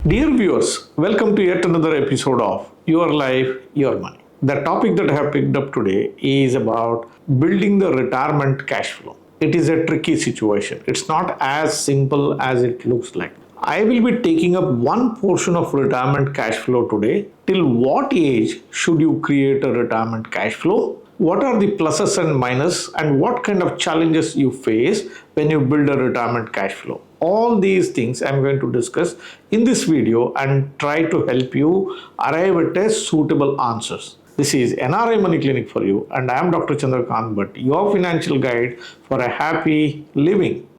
Dear viewers, welcome to yet another episode of Your Life, Your Money. The topic that I have picked up today is about building the retirement cash flow. It is a tricky situation. It's not as simple as it looks like. I will be taking up one portion of retirement cash flow today. Till what age should you create a retirement cash flow? What are the pluses and minuses, and what kind of challenges you face when you build a retirement cash flow? All these things I'm going to discuss in this video and try to help you arrive at a suitable answers. This is NRI Money Clinic for you, and I am Dr. Chandrakant Bhatt, your financial guide for a happy living.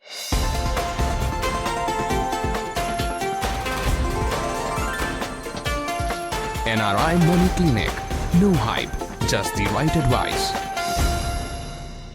NRI Money Clinic. No hype, just the right advice.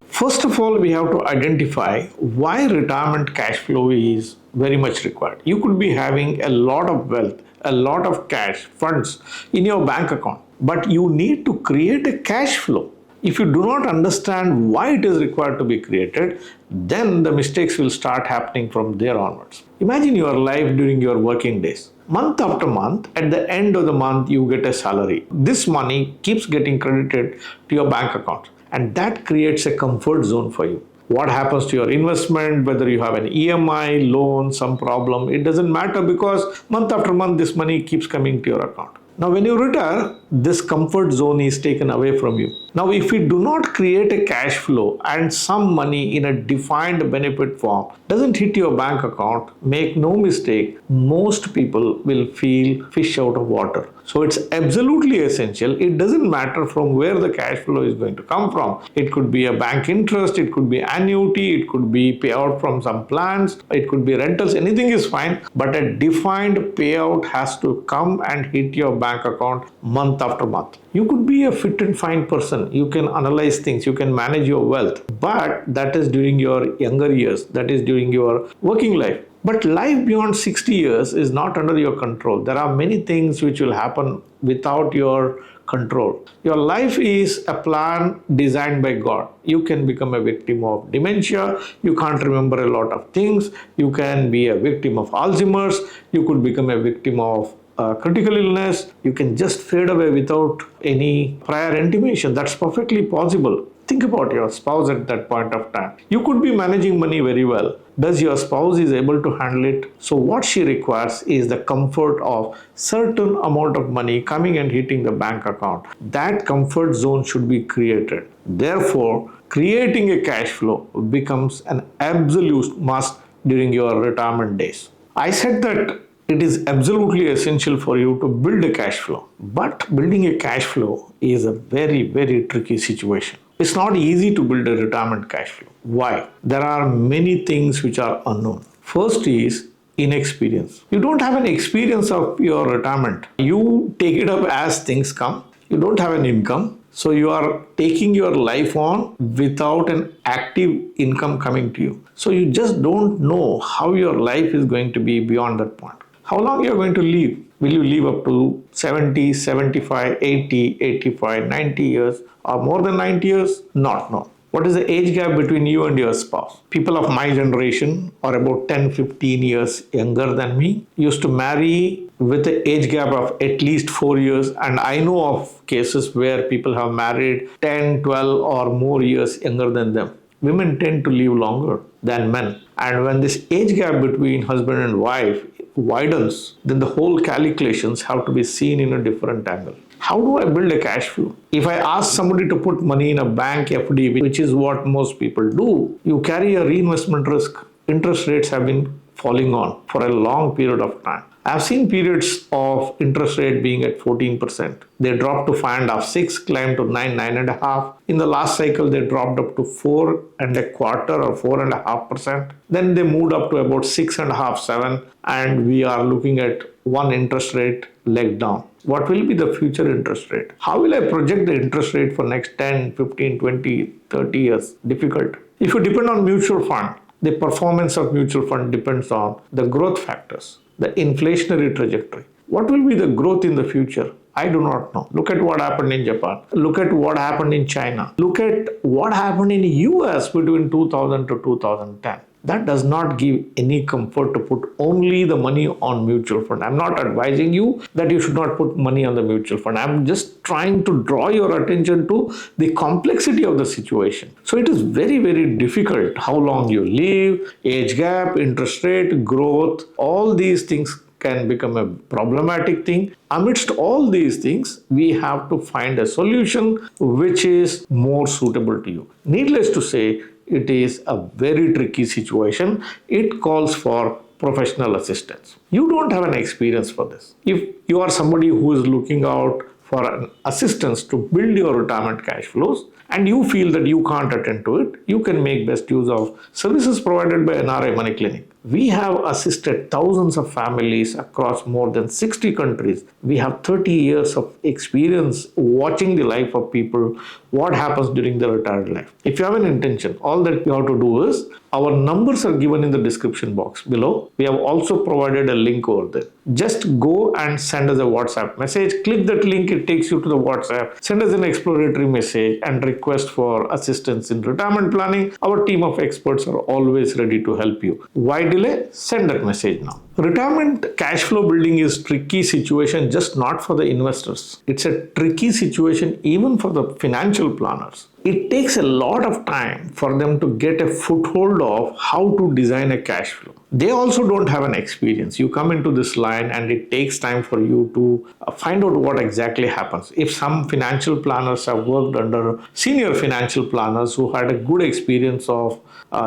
First of all, we have to identify why retirement cash flow is very much required. You could be having a lot of wealth, a lot of cash, funds in your bank account, but you need to create a cash flow. If you do not understand why it is required to be created, then the mistakes will start happening from there onwards. Imagine your life during your working days. Month after month, at the end of the month, you get a salary. This money keeps getting credited to your bank account, and that creates a comfort zone for you. What happens to your investment, whether you have an EMI, loan, some problem, it doesn't matter because month after month, this money keeps coming to your account. Now, when you retire, this comfort zone is taken away from you. Now, if you do not create a cash flow and some money in a defined benefit form doesn't hit your bank account, make no mistake, most people will feel fish out of water. So it's absolutely essential. It doesn't matter from where the cash flow is going to come from. It could be a bank interest, it could be annuity, it could be payout from some plans, it could be rentals, anything is fine. But a defined payout has to come and hit your bank account month after month. You could be a fit and fine person. You can analyze things, you can manage your wealth, but that is during your younger years, that is during your working life. But life beyond 60 years is not under your control. There are many things which will happen without your control. Your life is a plan designed by God. You can become a victim of dementia. You can't remember a lot of things. You can be a victim of Alzheimer's. You could become a victim of critical illness. You can just fade away without any prior intimation. That's perfectly possible. Think about your spouse at that point of time. You could be managing money very well. Does your spouse is able to handle it? So what she requires is the comfort of certain amount of money coming and hitting the bank account. That comfort zone should be created. Therefore, creating a cash flow becomes an absolute must during your retirement days. I said that it is absolutely essential for you to build a cash flow. But building a cash flow is a very, very tricky situation. It's not easy to build a retirement cash flow. Why? There are many things which are unknown. First is inexperience. You don't have an experience of your retirement. You take it up as things come. You don't have an income. So you are taking your life on without an active income coming to you. So you just don't know how your life is going to be beyond that point. How long you are going to live? Will you live up to 70, 75, 80, 85, 90 years or more than 90 years? Not known. What is the age gap between you and your spouse? People of my generation are about 10, 15 years younger than me, used to marry with an age gap of at least 4 years. And I know of cases where people have married 10, 12 or more years younger than them. Women tend to live longer than men. And when this age gap between husband and wife widens, then the whole calculations have to be seen in a different angle. How do I build a cash flow? If I ask somebody to put money in a bank FD, which is what most people do, you carry a reinvestment risk. Interest rates have been falling on for a long period of time. I've seen periods of interest rate being at 14%. They dropped to 5.5, 6, climbed to 9, 9.5. In the last cycle, they dropped up to 4.25 or 4.5%. Then they moved up to about 6.5, 7, and we are looking at one interest rate leg down. What will be the future interest rate? How will I project the interest rate for next 10, 15, 20, 30 years? Difficult. If you depend on mutual fund, the performance of mutual fund depends on the growth factors, the inflationary trajectory. What will be the growth in the future? I do not know. Look at what happened in Japan. Look at what happened in China. Look at what happened in US between 2000 to 2010. That does not give any comfort to put only the money on mutual fund. I'm not advising you that you should not put money on the mutual fund. I'm just trying to draw your attention to the complexity of the situation. So it is very, very difficult how long you live, age gap, interest rate, growth, all these things can become a problematic thing. Amidst all these things, we have to find a solution which is more suitable to you. Needless to say, it is a very tricky situation. It calls for professional assistance. You don't have an experience for this. If you are somebody who is looking out for an assistance to build your retirement cash flows and you feel that you can't attend to it, you can make best use of services provided by NRI Money Clinic. We have assisted thousands of families across more than 60 countries. We have 30 years of experience watching the life of people, what happens during their retired life. If you have an intention, all that you have to do is, our numbers are given in the description box below. We have also provided a link over there. Just go and send us a WhatsApp message. Click that link, it takes you to the WhatsApp. Send us an exploratory message and request for assistance in retirement planning. Our team of experts are always ready to help you. Why delay? Send that message now. Retirement cash flow building is tricky situation, just not for the investors. It's a tricky situation even for the financial planners. It takes a lot of time for them to get a foothold of how to design a cash flow. They also don't have an experience. You come into this line and it takes time for you to find out what exactly happens. If some financial planners have worked under senior financial planners who had a good experience of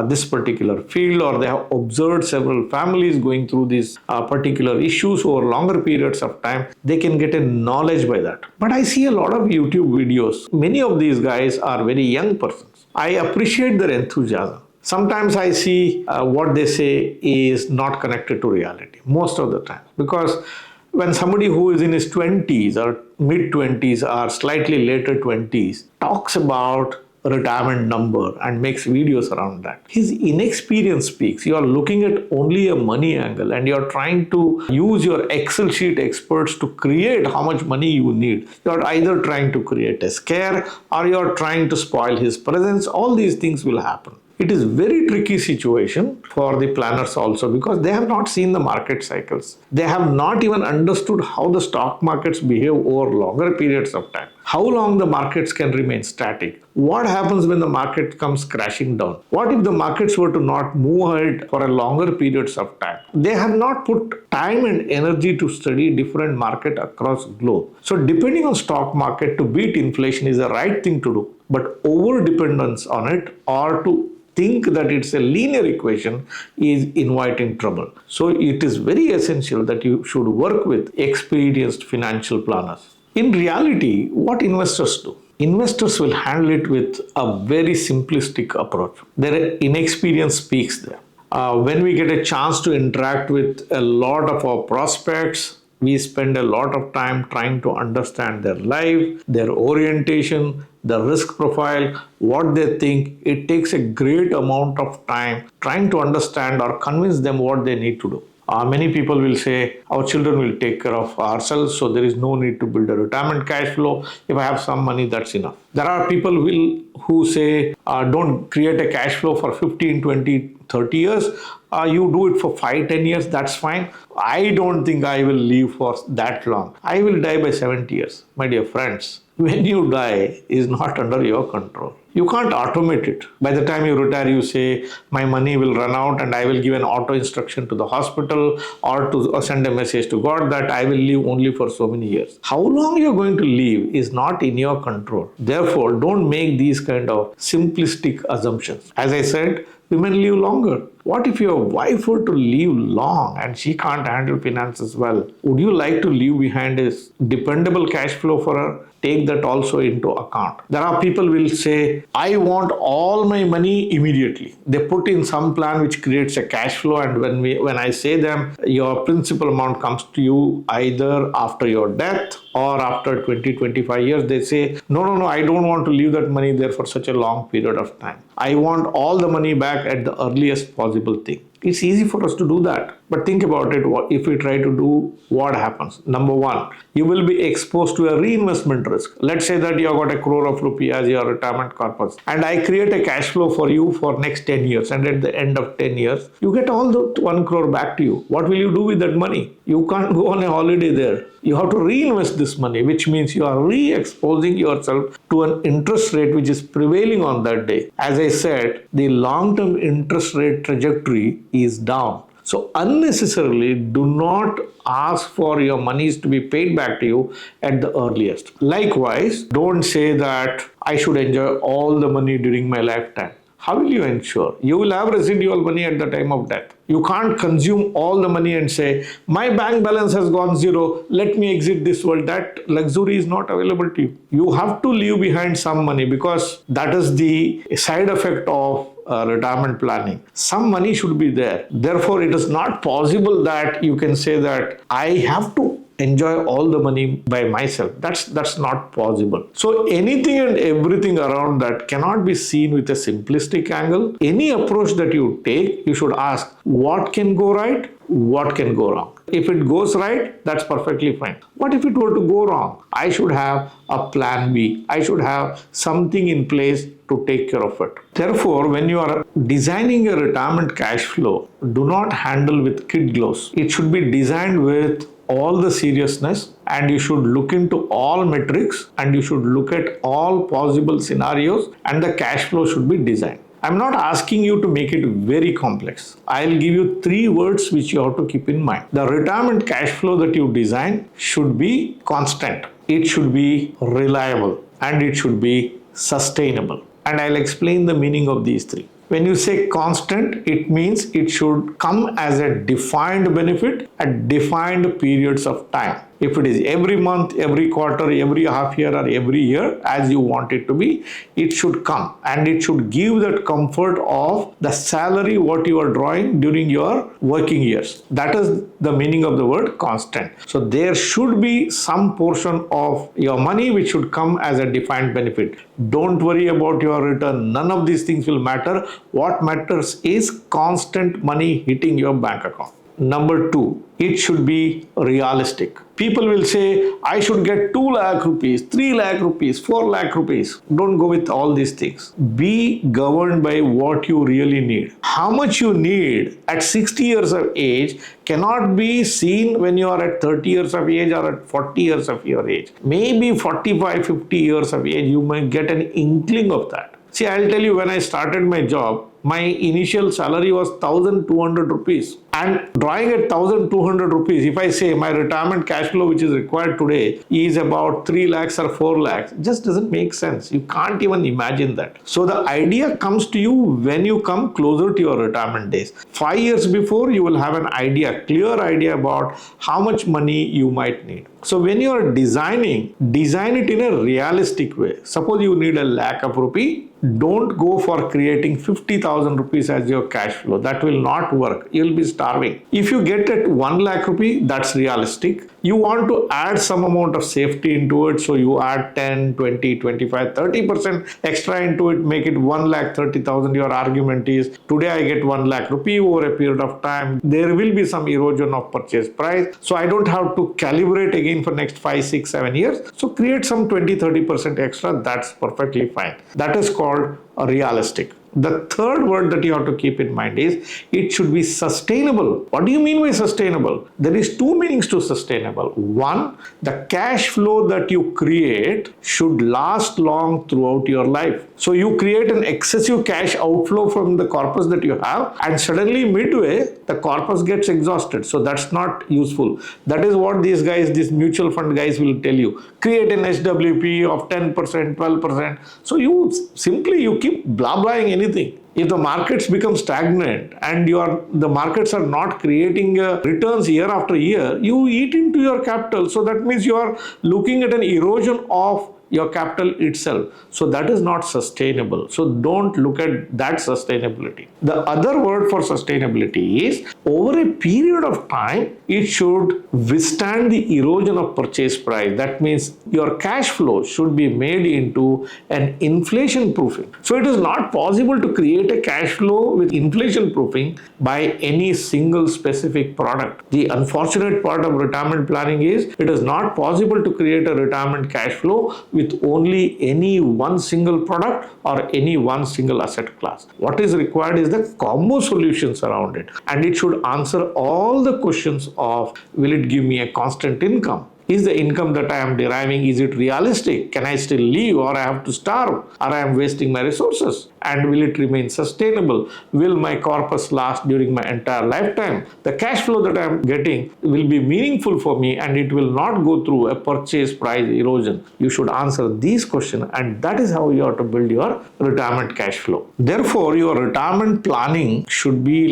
this particular field, or they have observed several families going through these particular issues over longer periods of time, they can get a knowledge by that. But I see a lot of YouTube videos. Many of these guys are very young persons. I appreciate their enthusiasm. Sometimes I see what they say is not connected to reality most of the time, because when somebody who is in his 20s or mid 20s or slightly later 20s talks about retirement number and makes videos around that, his inexperience speaks. You are looking at only a money angle and you are trying to use your Excel sheet experts to create how much money you need. You are either trying to create a scare or you are trying to spoil his presence. All these things will happen. It is very tricky situation for the planners also, because they have not seen the market cycles. They have not even understood how the stock markets behave over longer periods of time. How long the markets can remain static? What happens when the market comes crashing down? What if the markets were to not move ahead for a longer periods of time? They have not put time and energy to study different market across globe. So depending on stock market to beat inflation is the right thing to do. But over dependence on it or to think that it's a linear equation is inviting trouble. So it is very essential that you should work with experienced financial planners. In reality, what investors do? Investors will handle it with a very simplistic approach. Their inexperience speaks there. When we get a chance to interact with a lot of our prospects, we spend a lot of time trying to understand their life, their orientation, the risk profile, what they think. It takes a great amount of time trying to understand or convince them what they need to do. Many people will say, our children will take care of ourselves, so there is no need to build a retirement cash flow. If I have some money, that's enough. There are people who say, don't create a cash flow for 15, 20, 30 years. You do it for 5, 10 years, that's fine. I don't think I will live for that long. I will die by 70 years. My dear friends, when you die is not under your control. You can't automate it. By the time you retire, you say, my money will run out and I will give an auto instruction to the hospital or to send a message to God that I will live only for so many years. How long you're going to live is not in your control. Therefore, don't make these kind of simplistic assumptions. As I said, women live longer. What if your wife were to live long and she can't handle finances well? Would you like to leave behind a dependable cash flow for her? Take that also into account. There are people who will say, I want all my money immediately. They put in some plan which creates a cash flow, and when I say them, your principal amount comes to you either after your death or after 20-25 years, they say, no, I don't want to leave that money there for such a long period of time. I want all the money back at the earliest possible thing. It's easy for us to do that. But think about it, if we try to do, what happens? Number one, you will be exposed to a reinvestment risk. Let's say that you have got a crore of rupee as your retirement corpus, and I create a cash flow for you for next 10 years, and at the end of 10 years, you get all the 1 crore back to you. What will you do with that money? You can't go on a holiday there. You have to reinvest this money, which means you are re-exposing yourself to an interest rate which is prevailing on that day. As I said, the long-term interest rate trajectory is down. So unnecessarily do not ask for your monies to be paid back to you at the earliest. Likewise, don't say that I should enjoy all the money during my lifetime. How will you ensure? You will have residual money at the time of death. You can't consume all the money and say, my bank balance has gone zero, let me exit this world. That luxury is not available to you. You have to leave behind some money, because that is the side effect of retirement planning. Some money should be there. Therefore, it is not possible that you can say that I have to enjoy all the money by myself. That's not possible. So anything and everything around that cannot be seen with a simplistic angle. Any approach that you take, you should ask what can go right, what can go wrong. If it goes right, that's perfectly fine. What if it were to go wrong? I should have a plan B. I should have something in place to take care of it. Therefore, when you are designing a retirement cash flow, do not handle with kid gloves. It should be designed with all the seriousness, and you should look into all metrics, and you should look at all possible scenarios, and the cash flow should be designed. I'm not asking you to make it very complex. I'll give you 3 words which you have to keep in mind. The retirement cash flow that you design should be constant, it should be reliable, and it should be sustainable. And I'll explain the meaning of these 3. When you say constant, it means it should come as a defined benefit at defined periods of time. If it is every month, every quarter, every half year, or every year, as you want it to be, it should come, and it should give that comfort of the salary what you are drawing during your working years. That is the meaning of the word constant. So there should be some portion of your money which should come as a defined benefit. Don't worry about your return. None of these things will matter. What matters is constant money hitting your bank account. Number 2, it should be realistic. People will say, I should get 2 lakh rupees, 3 lakh rupees, 4 lakh rupees. Don't go with all these things. Be governed by what you really need. How much you need at 60 years of age cannot be seen when you are at 30 years of age or at 40 years of your age. Maybe 45, 50 years of age, you might get an inkling of that. See, I'll tell you, when I started my job, my initial salary was 1,200 rupees. And drawing at 1,200 rupees, if I say my retirement cash flow which is required today is about 3 lakhs or 4 lakhs, just doesn't make sense. You can't even imagine that. So the idea comes to you when you come closer to your retirement days. 5 years before, you will have an idea, clear idea about how much money you might need. So when you are designing, design it in a realistic way. Suppose you need 1 lakh of rupee. Don't go for creating 50,000 rupees as your cash flow. That will not work. You will be starving. If you get at 1 lakh rupee, that's realistic. You want to add some amount of safety into it. So you add 10, 20, 25, 30% extra into it, make it 1,30,000. Your argument is, today I get 1 lakh rupee over a period of time. There will be some erosion of purchase price. So I don't have to calibrate again for next 5, 6, 7 years. So create some 20, 30% extra. That's perfectly fine. That is called realistic. The third word that you have to keep in mind is it should be sustainable. What do you mean by sustainable? There is 2 meanings to sustainable. One, the cash flow that you create should last long throughout your life. So you create an excessive cash outflow from the corpus that you have, and suddenly midway the corpus gets exhausted. So that's not useful. That is what these guys, these mutual fund guys will tell you. Create an SWP of 10%, 12%. So you keep blah-blahing anything. If the markets become stagnant and the markets are not creating returns year after year, you eat into your capital. So that means you are looking at an erosion of your capital itself. So that is not sustainable. So don't look at that sustainability. The other word for sustainability is, over a period of time, it should withstand the erosion of purchase price. That means your cash flow should be made into an inflation proofing. So it is not possible to create create a cash flow with inflation proofing by any single specific product. The unfortunate part of retirement planning is it is not possible to create a retirement cash flow with only any one single product or any one single asset class. What is required is the combo solutions around it, and it should answer all the questions of, will it give me a constant income? Is the income that I am deriving, is it realistic? Can I still live, or I have to starve, or I am wasting my resources? And will it remain sustainable? Will my corpus last during my entire lifetime? The cash flow that I am getting will be meaningful for me, and it will not go through a purchase price erosion. You should answer these questions, and that is how you have to build your retirement cash flow. Therefore, your retirement planning should be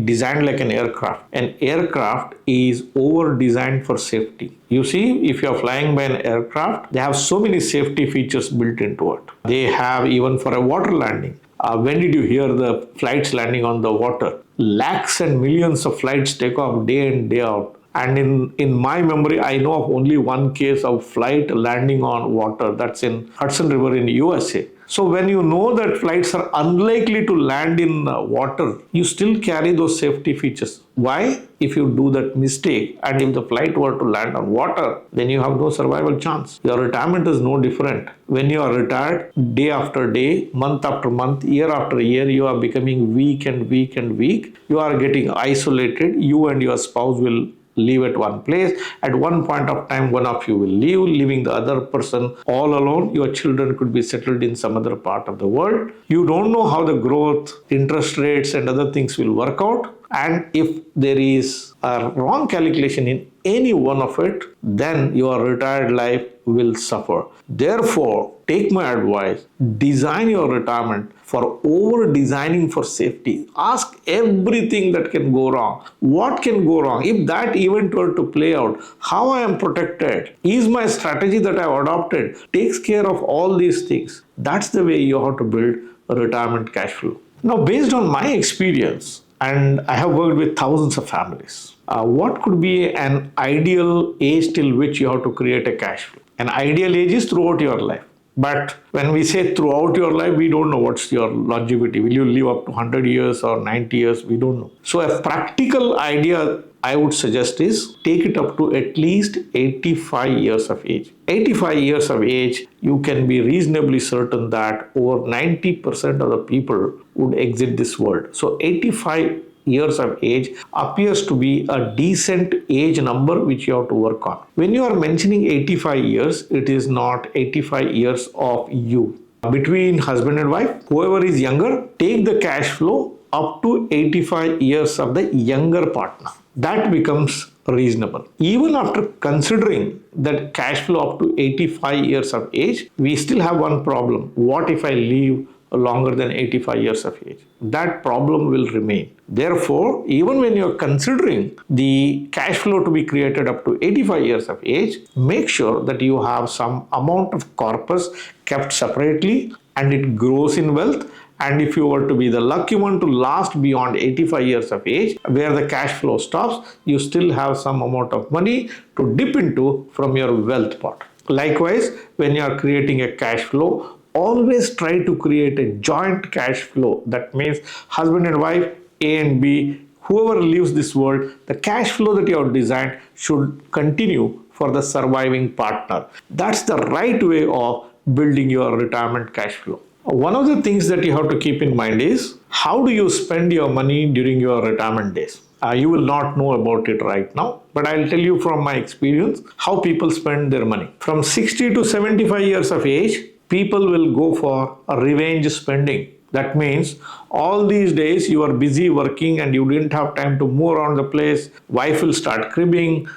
designed like an aircraft. An aircraft is over designed for safety. You see, if you are flying by an aircraft, they have so many safety features built into it. They have even for a water landing. When did you hear the flights landing on the water? Lakhs and millions of flights take off day in, day out. And in my memory, I know of only one case of flight landing on water. That's in Hudson River in USA. So when you know that flights are unlikely to land in water, you still carry those safety features. Why? If you do that mistake and if the flight were to land on water, then you have no survival chance. Your retirement is no different. When you are retired, day after day, month after month, year after year, you are becoming weak and weak and weak. You are getting isolated. You and your spouse will live at one place. At one point of time, one of you will leave, leaving the other person all alone. Your children could be settled in some other part of the world. You don't know how the growth, interest rates, and other things will work out. And if there is a wrong calculation in any one of it, then your retired life will suffer. Therefore, take my advice, design your retirement for over designing for safety. Ask everything that can go wrong. What can go wrong? If that event were to play out, how I am protected? Is my strategy that I have adopted takes care of all these things? That's the way you have to build a retirement cash flow. Now, based on my experience, and I have worked with thousands of families, what could be an ideal age till which you have to create a cash flow? An ideal age is throughout your life. But when we say throughout your life, we don't know what's your longevity. Will you live up to 100 years or 90 years? We don't know. So a practical idea I would suggest is take it up to at least 85 years of age. 85 years of age, you can be reasonably certain that over 90% of the people would exit this world. So 85 years of age appears to be a decent age number which you have to work on. When you are mentioning 85 years, it is not 85 years of you. Between husband and wife, whoever is younger, take the cash flow up to 85 years of the younger partner. That becomes reasonable. Even after considering that cash flow up to 85 years of age, we still have one problem. What if I live longer than 85 years of age? That problem will remain. Therefore, even when you're considering the cash flow to be created up to 85 years of age, make sure that you have some amount of corpus kept separately and it grows in wealth. And if you were to be the lucky one to last beyond 85 years of age, where the cash flow stops, you still have some amount of money to dip into from your wealth pot. Likewise, when you are creating a cash flow, always try to create a joint cash flow. That means husband and wife, A and B, whoever leaves this world, the cash flow that you have designed should continue for the surviving partner. That's the right way of building your retirement cash flow. One of the things that you have to keep in mind is how do you spend your money during your retirement days? You will not know about it right now, but I'll tell you from my experience how people spend their money. From 60 to 75 years of age, people will go for a revenge spending. That means all these days you are busy working and you didn't have time to move around the place. Wife will start cribbing.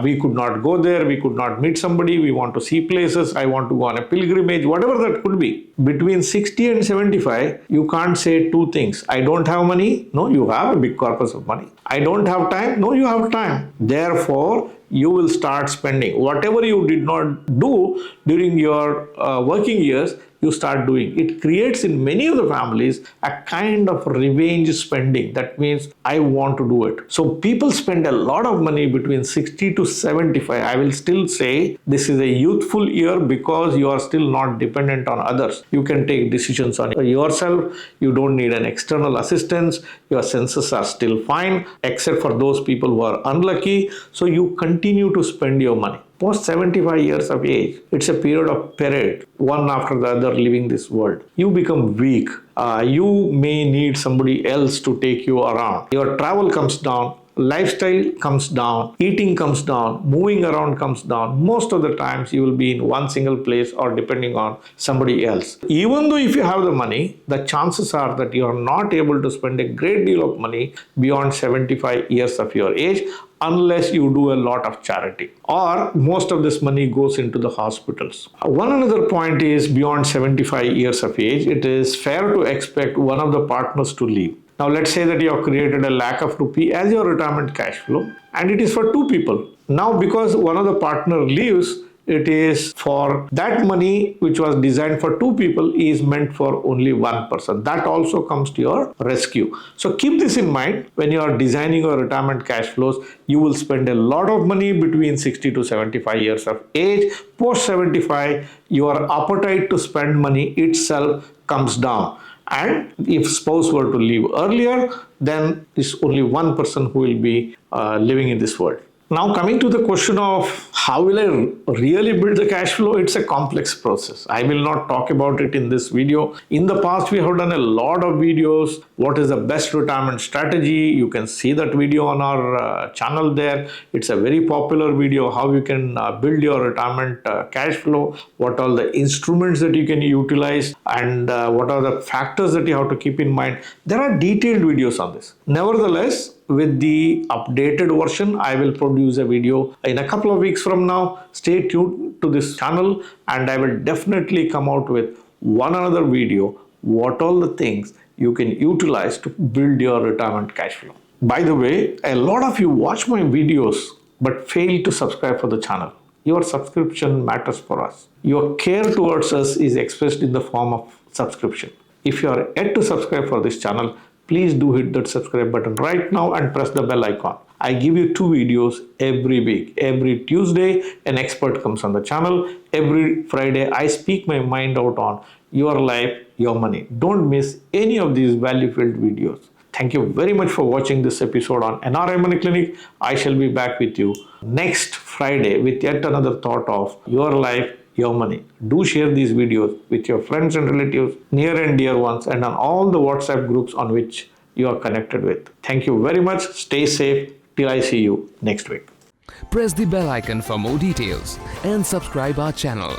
We could not go there. We could not meet somebody. We want to see places. I want to go on a pilgrimage, whatever that could be. Between 60 and 75, you can't say two things. I don't have money. No, you have a big corpus of money. I don't have time. No, you have time. Therefore, you will start spending. Whatever you did not do during your working years, you start doing. It creates in many of the families a kind of revenge spending. That means I want to do it. So people spend a lot of money between 60 to 75. I will still say this is a youthful year because you are still not dependent on others. You can take decisions on yourself. You don't need an external assistance. Your senses are still fine, except for those people who are unlucky. So you continue to spend your money. Post 75 years of age, it's a period of parade, one after the other leaving this world. You become weak. You may need somebody else to take you around. Your travel comes down. Lifestyle comes down, eating comes down, moving around comes down. Most of the times you will be in one single place or depending on somebody else. Even though if you have the money, the chances are that you are not able to spend a great deal of money beyond 75 years of your age unless you do a lot of charity, or most of this money goes into the hospitals. One another point is beyond 75 years of age, it is fair to expect one of the partners to leave. Now let's say that you have created a lakh of rupee as your retirement cash flow and it is for two people. Now because one of the partner leaves, it is for that money which was designed for two people is meant for only one person. That also comes to your rescue. So keep this in mind when you are designing your retirement cash flows. You will spend a lot of money between 60 to 75 years of age. Post 75, your appetite to spend money itself comes down. And if spouse were to leave earlier, then it's only one person who will be living in this world. Now coming to the question of how will I really build the cash flow, it's a complex process. I will not talk about it in this video. In the past, we have done a lot of videos. What is the best retirement strategy? You can see that video on our channel there. It's a very popular video, how you can build your retirement cash flow, what are the instruments that you can utilize, and what are the factors that you have to keep in mind. There are detailed videos on this. Nevertheless, with the updated version, I will produce a video in a couple of weeks from now. Stay tuned to this channel and I will definitely come out with one another video, what all the things you can utilize to build your retirement cash flow. By the way, a lot of you watch my videos but fail to subscribe for the channel. Your subscription matters for us. Your care towards us is expressed in the form of subscription. If you are yet to subscribe for this channel, please do hit that subscribe button right now and press the bell icon. I give you 2 videos every week. Every Tuesday, an expert comes on the channel. Every Friday, I speak my mind out on your life, your money. Don't miss any of these value-filled videos. Thank you very much for watching this episode on NRI Money Clinic. I shall be back with you next Friday with yet another thought of your life, your money. Do share these videos with your friends and relatives, near and dear ones, and on all the WhatsApp groups on which you are connected with. Thank you very much. Stay safe till I see you next week. Press the bell icon for more details and subscribe our channel.